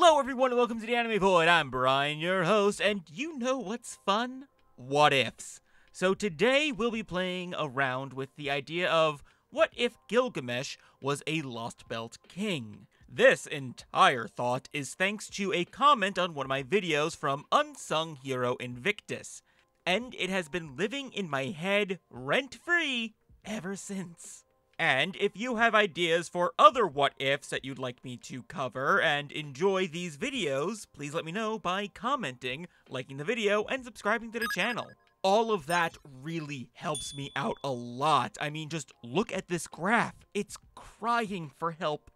Hello everyone and welcome to the Anime Void. I'm Brian, your host, and you know what's fun? What ifs. So today we'll be playing around with the idea of what if Gilgamesh was a Lost Belt king? This entire thought is thanks to a comment on one of my videos from Unsung Hero Invictus, and it has been living in my head rent-free ever since. And if you have ideas for other what-ifs that you'd like me to cover and enjoy these videos, please let me know by commenting, liking the video, and subscribing to the channel. All of that really helps me out a lot. I mean, just look at this graph. It's crying for help.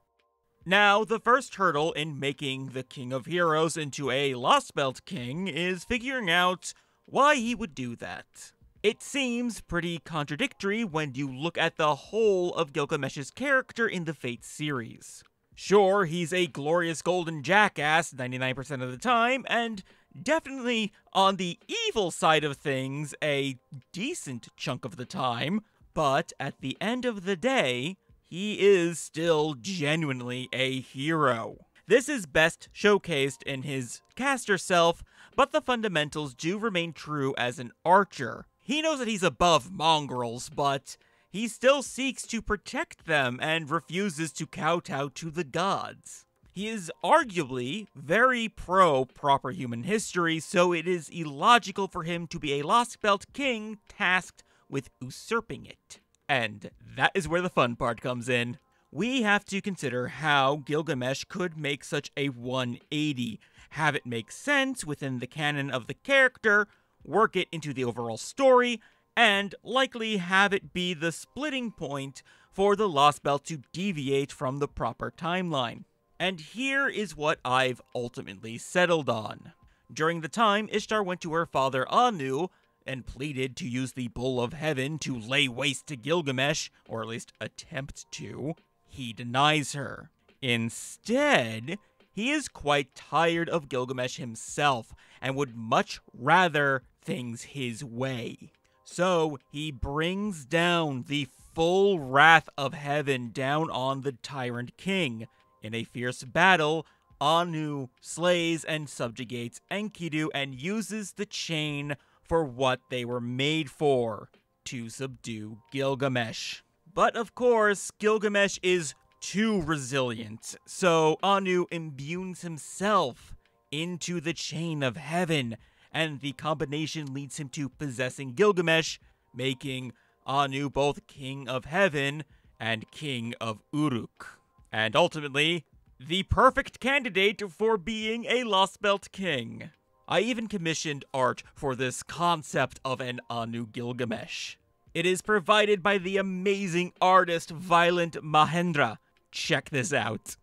Now, the first hurdle in making the King of Heroes into a Lost Belt king is figuring out why he would do that. It seems pretty contradictory when you look at the whole of Gilgamesh's character in the Fate series. Sure, he's a glorious golden jackass 99% of the time, and definitely on the evil side of things a decent chunk of the time, but at the end of the day, he is still genuinely a hero. This is best showcased in his caster self, but the fundamentals do remain true as an archer. He knows that he's above mongrels, but he still seeks to protect them and refuses to kowtow to the gods. He is arguably very pro-proper human history, so it is illogical for him to be a Lost Belt king tasked with usurping it. And that is where the fun part comes in. We have to consider how Gilgamesh could make such a 180, have it make sense within the canon of the character, work it into the overall story, and likely have it be the splitting point for the Lost Belt to deviate from the proper timeline. And here is what I've ultimately settled on. During the time Ishtar went to her father Anu and pleaded to use the Bull of Heaven to lay waste to Gilgamesh, or at least attempt to, he denies her. Instead, he is quite tired of Gilgamesh himself and would much rather things his way. So he brings down the full wrath of heaven down on the tyrant king. In a fierce battle, Anu slays and subjugates Enkidu and uses the chain for what they were made for, to subdue Gilgamesh. But of course, Gilgamesh is too resilient, so Anu imbues himself into the chain of heaven, and the combination leads him to possessing Gilgamesh, making Anu both King of Heaven and King of Uruk. And ultimately, the perfect candidate for being a Lost Belt king. I even commissioned art for this concept of an Anu Gilgamesh. It is provided by the amazing artist Violent Mahendra. Check this out.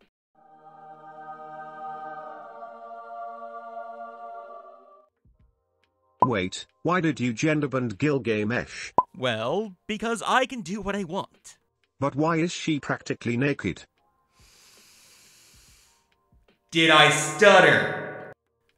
Wait, why did you genderband Gilgamesh? Well, because I can do what I want. But why is she practically naked? Did I stutter?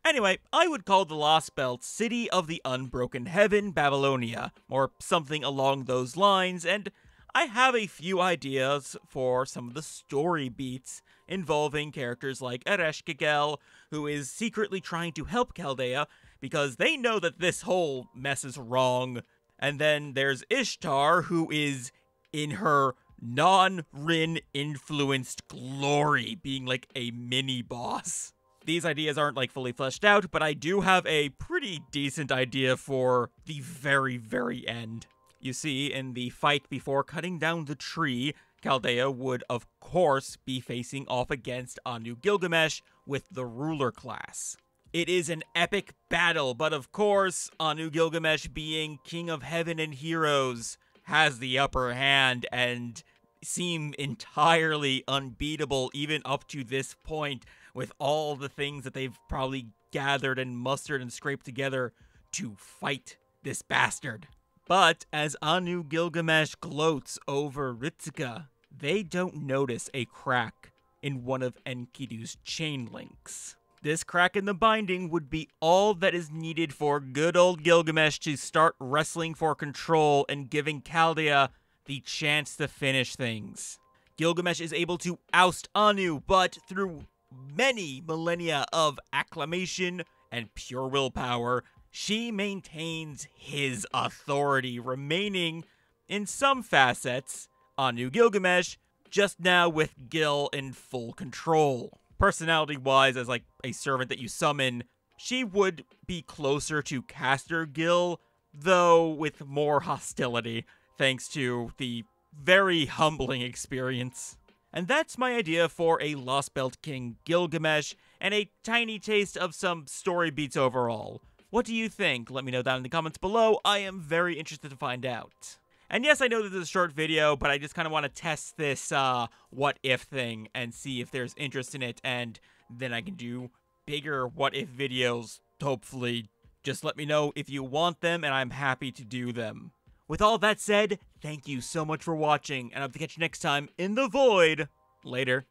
Anyway, I would call the Lost Belt City of the Unbroken Heaven, Babylonia, or something along those lines, and I have a few ideas for some of the story beats involving characters like Ereshkigal, who is secretly trying to help Chaldea because they know that this whole mess is wrong. And then there's Ishtar, who is in her non-Rin influenced glory, being like a mini-boss. These ideas aren't like fully fleshed out, but I do have a pretty decent idea for the very, very end. You see, in the fight before cutting down the tree, Chaldea would of course be facing off against Anu Gilgamesh with the ruler class. It is an epic battle, but of course, Anu Gilgamesh, being King of Heaven and Heroes, has the upper hand and seem entirely unbeatable even up to this point with all the things that they've probably gathered and mustered and scraped together to fight this bastard. But as Anu Gilgamesh gloats over Ritsuka, they don't notice a crack in one of Enkidu's chain links. This crack in the binding would be all that is needed for good old Gilgamesh to start wrestling for control and giving Chaldea the chance to finish things. Gilgamesh is able to oust Anu, but through many millennia of acclamation and pure willpower, she maintains his authority, remaining in some facets on New Gilgamesh, just now with Gil in full control. Personality-wise, as like a servant that you summon, she would be closer to Caster Gil, though with more hostility, thanks to the very humbling experience. And that's my idea for a Lost Belt King Gilgamesh, and a tiny taste of some story beats overall. What do you think? Let me know down in the comments below. I am very interested to find out. And yes, I know this is a short video, but I just kind of want to test this what if thing and see if there's interest in it, and then I can do bigger what if videos, hopefully. Just let me know if you want them, and I'm happy to do them. With all that said, thank you so much for watching, and I hope to catch you next time in the void. Later.